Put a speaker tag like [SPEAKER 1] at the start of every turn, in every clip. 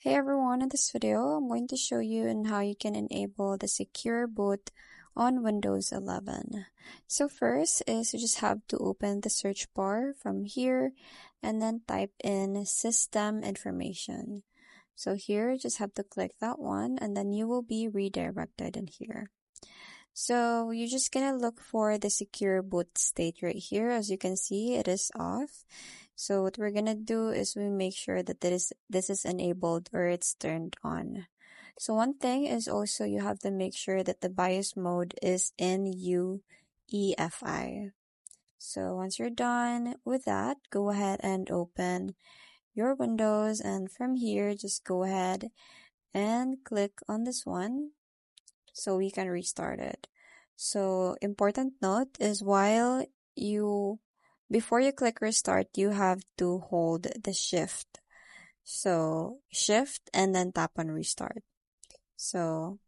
[SPEAKER 1] Hey everyone, in this video, I'm going to show you on how you can enable the secure boot on Windows 11. So first is you just have to open the search bar from here and then type in system information. So here, just have to click that one and then you will be redirected in here. So you're just gonna look for the secure boot state right here. As you can see, it is off. So what we're gonna do is we make sure that this is enabled or it's turned on. So one thing is also you have to make sure that the BIOS mode is in UEFI. So once you're done with that, go ahead and open your Windows, and from here just go ahead and click on this one so we can restart it. So important note is before you click restart, you have to hold the shift. So shift and then tap on restart. So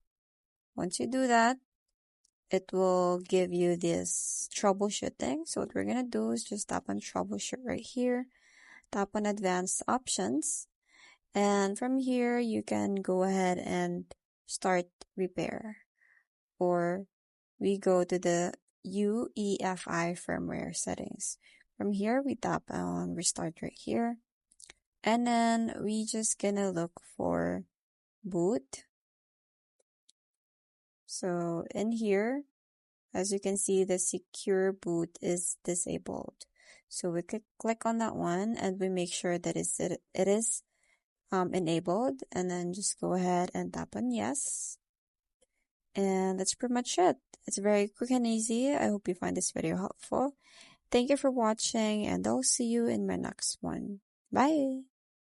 [SPEAKER 1] once you do that, it will give you this troubleshooting. So what we're going to do is just tap on troubleshoot right here, tap on advanced options. And from here, you can go ahead and start repair, or we go to the UEFI firmware settings. From here, we tap on restart right here. And then we just gonna look for boot. So in here, as you can see, the secure boot is disabled. So we could click on that one and we make sure that it is enabled, and then just go ahead and tap on yes. And that's pretty much it. It's very quick and easy. I hope you find this video helpful. Thank you for watching, and I'll see you in my next one. Bye!